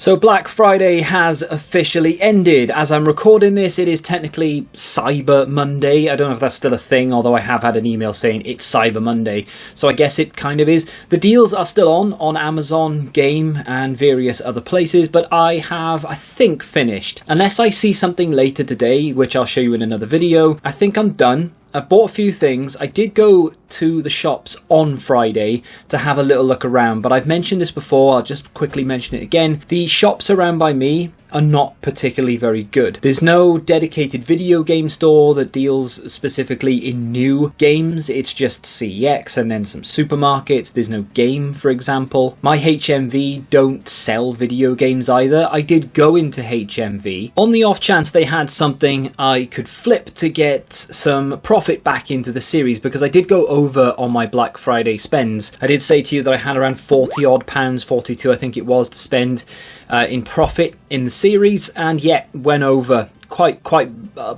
So Black Friday has officially ended. As I'm recording this, it is technically Cyber Monday. I don't know if that's still a thing, although I have had an email saying it's Cyber Monday. So I guess it kind of is. The deals are still on Amazon, Game, and various other places, but I have, I think, finished. Unless I see something later today, which I'll show you in another video, I think I'm done. I've bought a few things. I did go to the shops on Friday to have a little look around, but I've mentioned this before, I'll just quickly mention it again. The shops around by me are not particularly very good. There's no dedicated video game store that deals specifically in new games. It's just CEX and then some supermarkets. There's no Game, for example. My HMV don't sell video games either. I did go into HMV on the off chance they had something I could flip to get some profit back into the series, because I did go over on my Black Friday spends. I did say to you that I had around £40 odd, 42 I think it was, to spend in profit in the series, and yet went over quite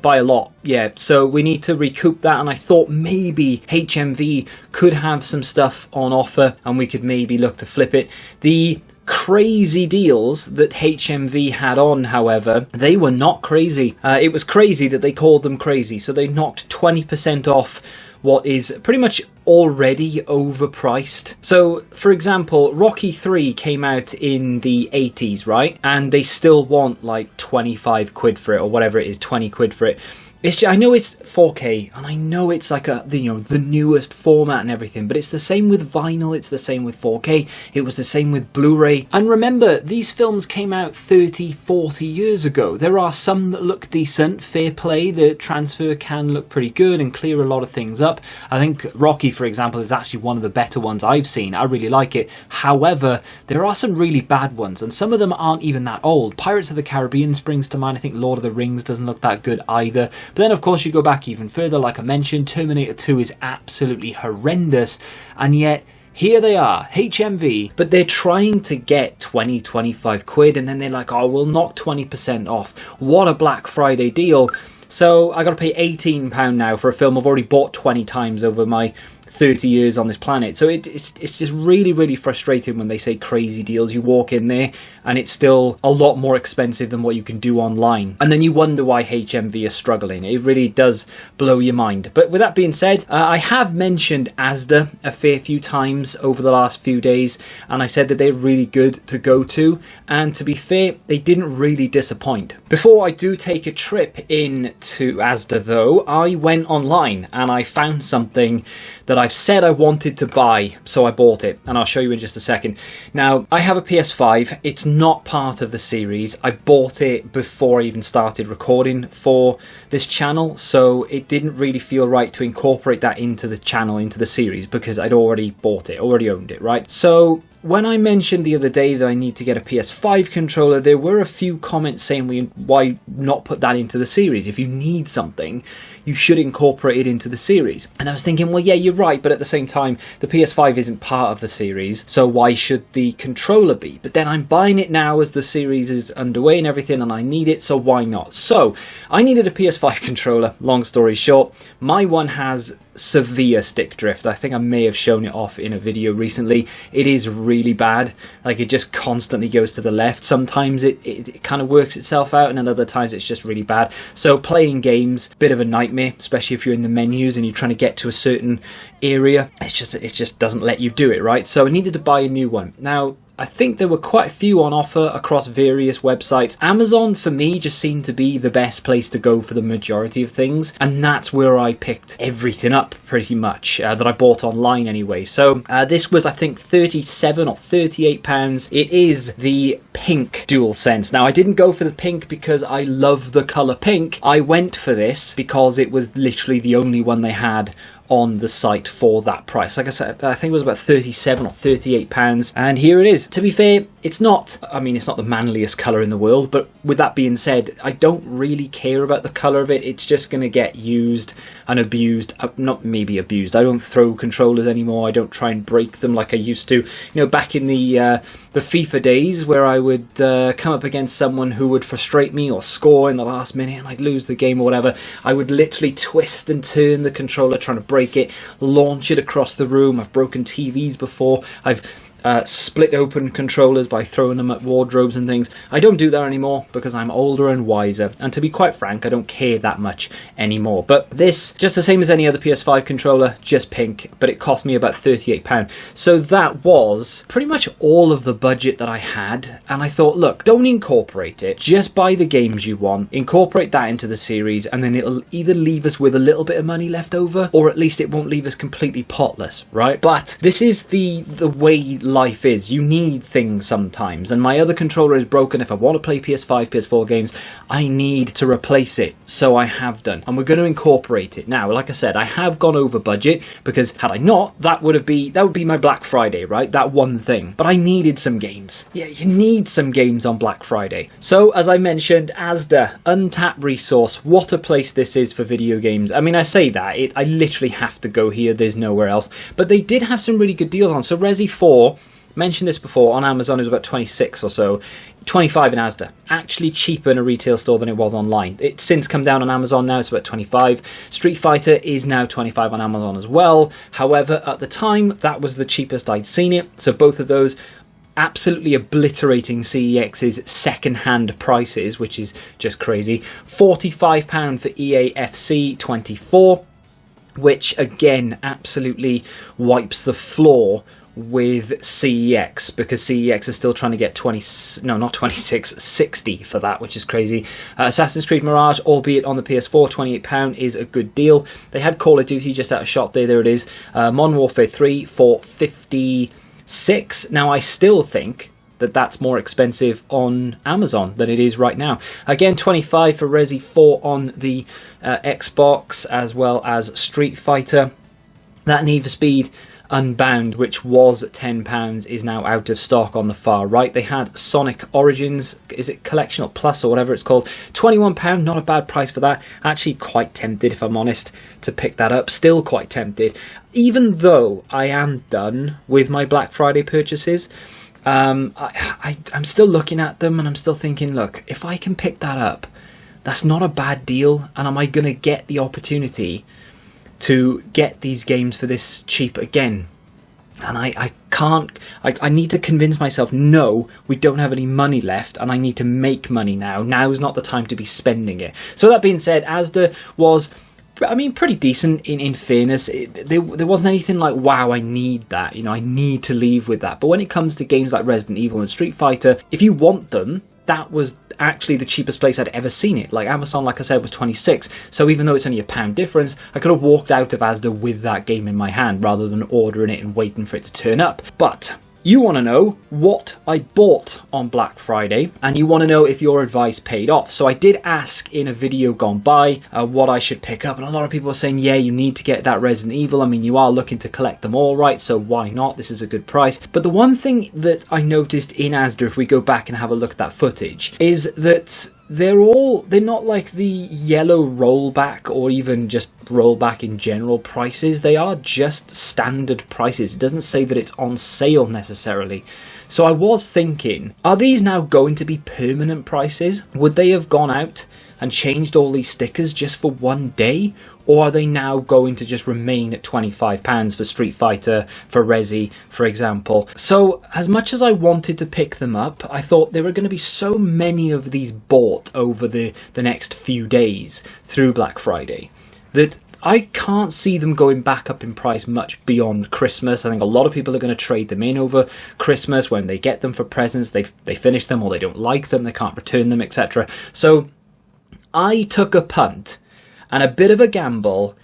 by a lot. Yeah, so we need to recoup that, and I thought maybe HMV could have some stuff on offer and we could maybe look to flip it. The crazy deals that HMV had on, however, they were not crazy. It was crazy that they called them crazy. So they knocked 20% off what is pretty much already overpriced. So, for example, Rocky 3 came out in the 80s, right? And they still want like 25 quid for it, or whatever it is, 20 quid for it. It's just, I know it's 4K, and I know it's like the newest format and everything, but it's the same with vinyl, it's the same with 4K, it was the same with Blu-ray. And remember, these films came out 30, 40 years ago. There are some that look decent, fair play, the transfer can look pretty good and clear a lot of things up. I think Rocky, for example, is actually one of the better ones I've seen. I really like it. However, there are some really bad ones, and some of them aren't even that old. Pirates of the Caribbean springs to mind. I think Lord of the Rings doesn't look that good either. But then, of course, you go back even further, like I mentioned, Terminator 2 is absolutely horrendous, and yet here they are, HMV, but they're trying to get 20, 25 quid, and then they're like, oh, we'll knock 20% off. What a Black Friday deal. So I got to pay £18 now for a film I've already bought 20 times over my 30 years on this planet. So it's just really frustrating when they say crazy deals. You walk in there and it's still a lot more expensive than what you can do online, and then you wonder why HMV are struggling. It really does blow your mind. But with that being said, I have mentioned Asda a fair few times over the last few days, and I said that they're really good to go to, and to be fair, they didn't really disappoint. Before I do take a trip into Asda though, I went online and I found something that I've said I wanted to buy, so I bought it, and I'll show you in just a second. Now, I have a PS5, it's not part of the series. I bought it before I even started recording for this channel, so it didn't really feel right to incorporate that into the channel, into the series, because I'd already bought it, already owned it, right? So when I mentioned the other day that I need to get a PS5 controller, there were a few comments saying, why not put that into the series? If you need something, you should incorporate it into the series. And I was thinking, well, yeah, you're right, but at the same time, the PS5 isn't part of the series, so why should the controller be? But then I'm buying it now as the series is underway and everything, and I need it, so why not? So, I needed a PS5 controller, long story short. My one has severe stick drift. I think I may have shown it off in a video recently. It is really bad. Like, it just constantly goes to the left. Sometimes it kind of works itself out, and then other times it's just really bad. So playing games, bit of a nightmare, especially if you're in the menus and you're trying to get to a certain area. It just doesn't let you do it, right? So I needed to buy a new one. Now, I think there were quite a few on offer across various websites. Amazon, for me, just seemed to be the best place to go for the majority of things, and that's where I picked everything up, pretty much, that I bought online anyway. So this was, I think, £37 or £38. It is the pink DualSense. Now, I didn't go for the pink because I love the colour pink. I went for this because it was literally the only one they had on the site for that price. Like I said, I think it was about £37 or £38, and here it is. To be fair, it's not the manliest colour in the world, but with that being said, I don't really care about the colour of it. It's just going to get used and abused. Not maybe abused. I don't throw controllers anymore. I don't try and break them like I used to. You know, back in the FIFA days where I would come up against someone who would frustrate me or score in the last minute and I'd lose the game or whatever, I would literally twist and turn the controller trying to break it, launch it across the room. I've broken TVs before. I've split open controllers by throwing them at wardrobes and things. I don't do that anymore because I'm older and wiser, and to be quite frank, I don't care that much anymore. But this, just the same as any other PS5 controller, just pink, but it cost me about £38. So that was pretty much all of the budget that I had, and I thought, look, don't incorporate it, just buy the games you want, incorporate that into the series, and then it'll either leave us with a little bit of money left over, or at least it won't leave us completely potless, right? But this is the way life is. You need things sometimes, and my other controller is broken. If I want to play PS5, PS4 games, I need to replace it, so I have done, and we're going to incorporate it. Now, like I said, I have gone over budget, because had I not, that would be my Black Friday, right? That one thing. But I needed some games. Yeah, you need some games on Black Friday. So, as I mentioned, Asda, untapped resource. What a place this is for video games. I mean, I say that, I literally have to go here, there's nowhere else. But they did have some really good deals on. So Resi 4, mentioned this before, on Amazon it was about 26 or so, 25 in Asda. Actually cheaper in a retail store than it was online. It's since come down on Amazon now, it's about 25. Street Fighter is now 25 on Amazon as well. However, at the time, that was the cheapest I'd seen it. So both of those absolutely obliterating CEX's second-hand prices, which is just crazy. £45 for EA FC 24, which again absolutely wipes the floor with CEX, because CEX is still trying to get 60 for that, which is crazy. Assassin's Creed Mirage, albeit on the PS4, £28 is a good deal. They had Call of Duty just out of shop there it is. Modern Warfare 3 for 56. Now I still think that that's more expensive on Amazon than it is right now. Again, 25 for Resi 4 on the Xbox, as well as Street Fighter. That Need for Speed Unbound, which was £10, is now out of stock on the far right. They had Sonic Origins, is it Collection or Plus or whatever it's called, £21, not a bad price for that. Actually quite tempted, if I'm honest, to pick that up. Still quite tempted. Even though I am done with my Black Friday purchases, I'm still looking at them and I'm still thinking, look, if I can pick that up, that's not a bad deal, and am I going to get the opportunity to get these games for this cheap again? And I can't, I need to convince myself, no, we don't have any money left and I need to make money now. Now is not the time to be spending it. So that being said, Asda was, I mean, pretty decent in fairness. There wasn't anything like, wow, I need that, you know, I need to leave with that. But when it comes to games like Resident Evil and Street Fighter, if you want them, that was actually the cheapest place I'd ever seen it. Like Amazon, like I said, was 26. So even though it's only £1 difference, I could have walked out of Asda with that game in my hand rather than ordering it and waiting for it to turn up. But you want to know what I bought on Black Friday, and you want to know if your advice paid off. So I did ask in a video gone by what I should pick up, and a lot of people are saying, yeah, you need to get that Resident Evil. I mean, you are looking to collect them all, right? So why not? This is a good price. But the one thing that I noticed in Asda, if we go back and have a look at that footage, is that they're not like the yellow rollback or even just rollback in general prices. They are just standard prices. It doesn't say that it's on sale necessarily. So I was thinking, are these now going to be permanent prices? Would they have gone out and changed all these stickers just for one day? Or are they now going to just remain at £25 for Street Fighter, for Resi, for example? So, as much as I wanted to pick them up, I thought there were going to be so many of these bought over the next few days through Black Friday that I can't see them going back up in price much beyond Christmas. I think a lot of people are going to trade them in over Christmas when they get them for presents. They finish them or they don't like them, they can't return them, etc. So, I took a punt and a bit of a gamble,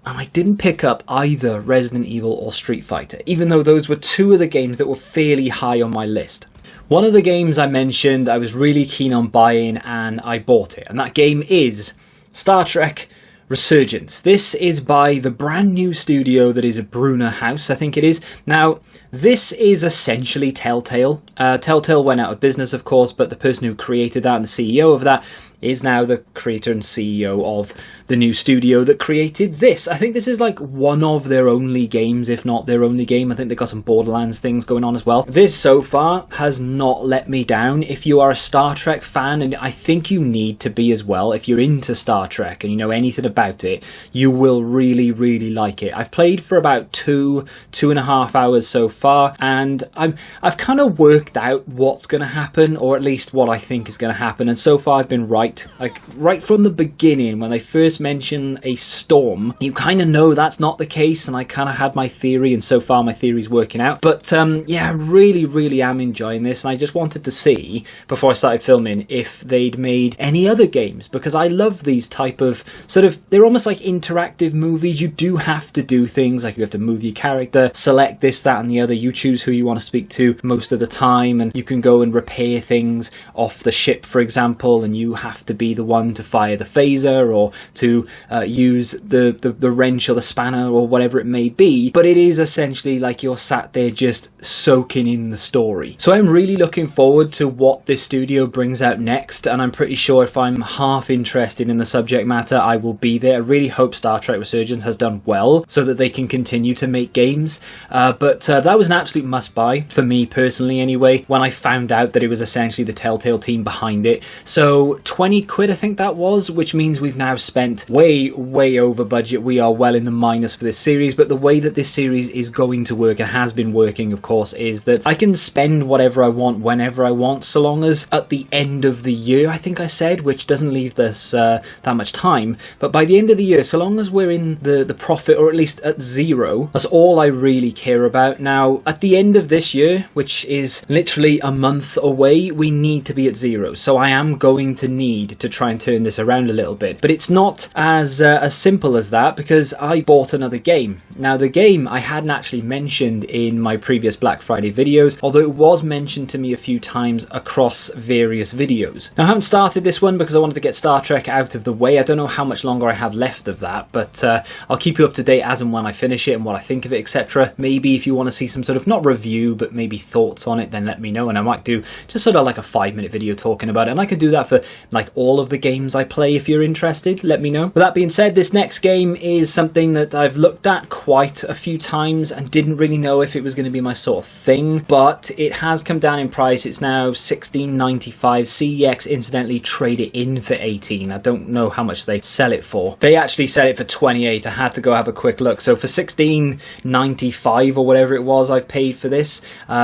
and I didn't pick up either Resident Evil or Street Fighter, even though those were two of the games that were fairly high on my list. One of the games I mentioned I was really keen on buying, and I bought it, and that game is Star Trek Resurgence. This is by the brand new studio that is Brunner House, I think it is. Now, this is essentially Telltale. Telltale went out of business, of course, but the person who created that and the CEO of that is now the creator and CEO of the new studio that created this. I think this is like one of their only games, if not their only game. I think they've got some Borderlands things going on as well. This so far has not let me down. If you are a Star Trek fan, and I think you need to be as well, if you're into Star Trek and you know anything about it, you will really, really like it. I've played for about 2.5 hours so far, and I've kind of worked out what's going to happen, or at least what I think is going to happen, and so far I've been right. Like, right from the beginning, when they first mention a storm, you kind of know that's not the case, and I kind of had my theory, and so far my theory's working out. But yeah, I really, really am enjoying this, and I just wanted to see, before I started filming, if they'd made any other games, because I love these type of sort of, they're almost like interactive movies. You do have to do things, like you have to move your character, select this, that, and the other. You choose who you want to speak to most of the time, and you can go and repair things off the ship, for example, and you have to be the one to fire the phaser, or to use the wrench or the spanner or whatever it may be. But it is essentially like you're sat there just soaking in the story. So I'm really looking forward to what this studio brings out next, and I'm pretty sure if I'm half interested in the subject matter, I will be there. I really hope Star Trek Resurgence has done well so that they can continue to make games. But that was an absolute must-buy for me personally anyway, when I found out that it was essentially the Telltale team behind it. So 20 quid I think that was, which means we've now spent way over budget. We are well in the minus for this series, but the way that this series is going to work, and has been working of course, is that I can spend whatever I want whenever I want, so long as at the end of the year, I think I said, which doesn't leave us that much time, but by the end of the year, so long as we're in the profit, or at least at zero, that's all I really care about. Now at the end of this year, which is literally a month away, we need to be at zero, so I am going to need to try and turn this around a little bit. But it's not as simple as that, because I bought another game. Now the game I hadn't actually mentioned in my previous Black Friday videos, although it was mentioned to me a few times across various videos. Now I haven't started this one because I wanted to get Star Trek out of the way. I don't know how much longer I have left of that, but I'll keep you up to date as and when I finish it and what I think of it, etc. Maybe if you want to see some sort of, not review, but maybe thoughts on it, then let me know, and I might do just sort of like a 5-minute video talking about it, and I could do that for like all of the games I play. If you're interested, let me know. With that being said, this next game is something that I've looked at quite a few times and didn't really know if it was going to be my sort of thing, but it has come down in price. It's now $16.95. CEX incidentally trade it in for 18. I don't know how much they sell it for. They actually sell it for 28. I had to go have a quick look. So for $16.95 or whatever it was I've paid for this,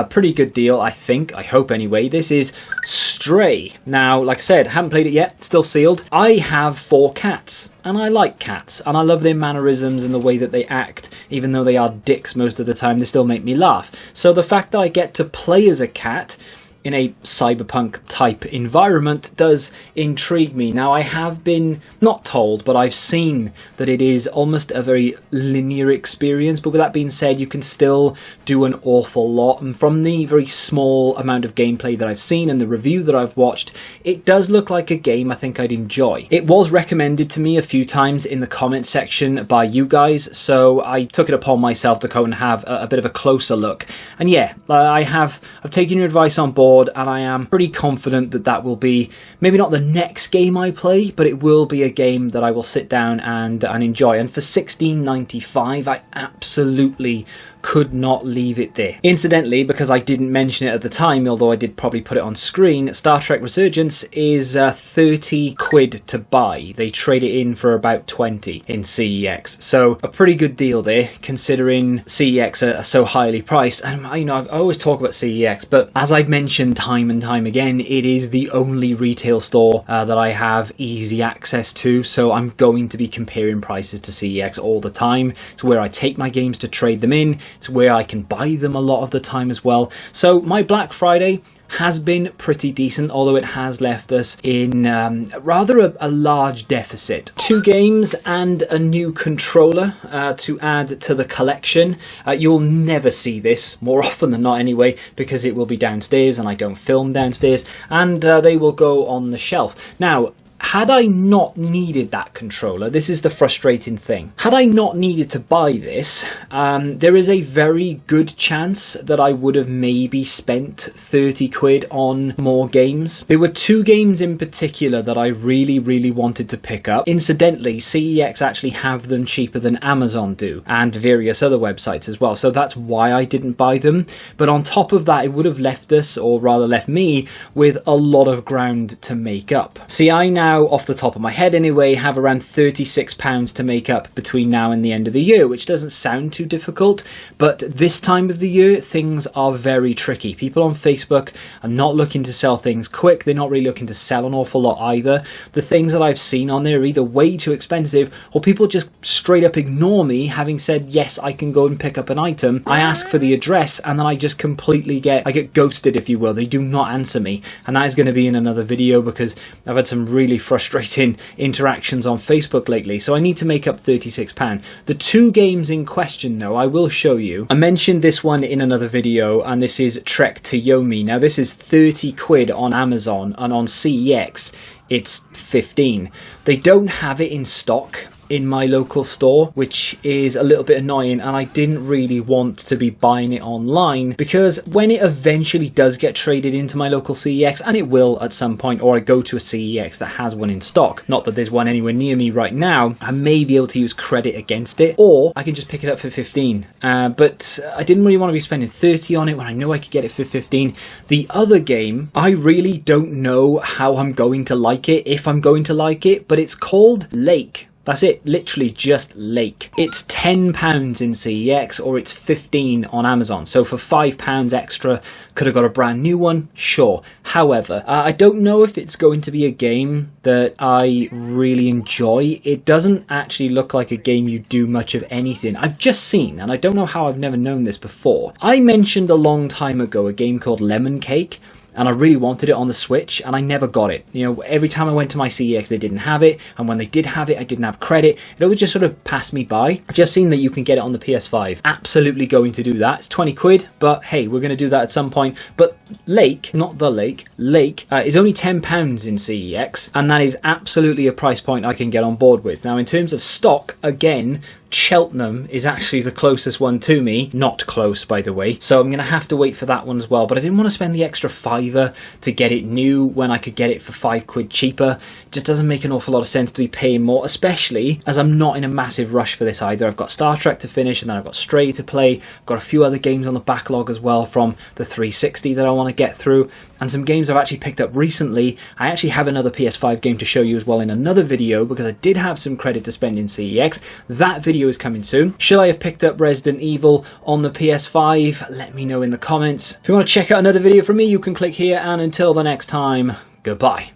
pretty good deal, I think. I hope anyway. This is Stray. Now, like I said, haven't played it yet, still sealed. I have 4 cats, and I like cats, and I love their mannerisms and the way that they act. Even though they are dicks most of the time, they still make me laugh. So the fact that I get to play as a cat in a cyberpunk type environment does intrigue me. Now I have been not told, but I've seen that it is almost a very linear experience, but with that being said, you can still do an awful lot, and from the very small amount of gameplay that I've seen and the review that I've watched, it does look like a game I think I'd enjoy. It was recommended to me a few times in the comment section by you guys, so I took it upon myself to go and have a bit of a closer look, and yeah, I've taken your advice on board, and I am pretty confident that that will be maybe not the next game I play, but it will be a game that I will sit down and enjoy. And for $16.95, I absolutely could not leave it there. Incidentally, because I didn't mention it at the time, although I did probably put it on screen, Star Trek Resurgence is 30 quid to buy. They trade it in for about 20 in CEX. So a pretty good deal there, considering CEX are so highly priced. And I always talk about CEX, but as I've mentioned time and time again, it is the only retail store that I have easy access to. So I'm going to be comparing prices to CEX all the time. It's where I take my games to trade them in. It's where I can buy them a lot of the time as well. So my Black Friday has been pretty decent, although it has left us in rather a large deficit. 2 games and a new controller to add to the collection. You'll never see this, more often than not anyway, because it will be downstairs and I don't film downstairs, and they will go on the shelf. Now, had I not needed that controller, this is the frustrating thing. Had I not needed to buy this, there is a very good chance that I would have maybe spent 30 quid on more games. There were 2 games in particular that I really, really wanted to pick up. Incidentally, CEX actually have them cheaper than Amazon do, and various other websites as well, so that's why I didn't buy them. But on top of that, it would have left us, or rather left me, with a lot of ground to make up. See, I now now, off the top of my head anyway, have around £36 to make up between now and the end of the year, which doesn't sound too difficult, but this time of the year, things are very tricky. People on Facebook are not looking to sell things quick. They're not really looking to sell an awful lot either. The things that I've seen on there are either way too expensive, or people just straight up ignore me, having said, yes, I can go and pick up an item. I ask for the address, and then I just completely get ghosted, if you will. They do not answer me, and that is going to be in another video, because I've had some really frustrating interactions on Facebook lately, so I need to make up £36. The two games in question, though, I will show you. I mentioned this one in another video, and this is Trek Resurgence. Now, this is 30 quid on Amazon, and on CEX, it's 15. They don't have it in stock in my local store, which is a little bit annoying, and I didn't really want to be buying it online, because when it eventually does get traded into my local CEX, and it will at some point, or I go to a CEX that has one in stock, not that there's one anywhere near me right now, I may be able to use credit against it, or I can just pick it up for 15. But I didn't really want to be spending 30 on it when I know I could get it for 15. The other game, I really don't know how I'm going to like it, if I'm going to like it, but it's called Lake. That's it, literally just Lake. It's £10 in CEX, or it's 15 on Amazon. So for £5 extra, could have got a brand new one? Sure. However, I don't know if it's going to be a game that I really enjoy. It doesn't actually look like a game you do much of anything. I've just seen, and I don't know how I've never known this before. I mentioned a long time ago a game called Lemon Cake, and I really wanted it on the Switch, and I never got it. You know, every time I went to my CEX, they didn't have it, and when they did have it, I didn't have credit. It always just sort of passed me by. I've just seen that you can get it on the PS5. Absolutely going to do that. It's 20 quid, but hey, we're going to do that at some point. But Lake, not the Lake, Lake is only £10 in CEX, and that is absolutely a price point I can get on board with. Now, in terms of stock, again, Cheltenham is actually the closest one to me. Not close, by the way. So I'm going to have to wait for that one as well. But I didn't want to spend the extra £5 to get it new when I could get it for £5 cheaper. It just doesn't make an awful lot of sense to be paying more, especially as I'm not in a massive rush for this either. I've got Star Trek to finish, and then I've got Stray to play. I've got a few other games on the backlog as well from the 360 that I want to get through, and some games I've actually picked up recently. I actually have another PS5 game to show you as well in another video, because I did have some credit to spend in CEX. That video is coming soon. Should I have picked up Resident Evil on the PS5? Let me know in the comments. If you want to check out another video from me, you can click here, and until the next time, goodbye.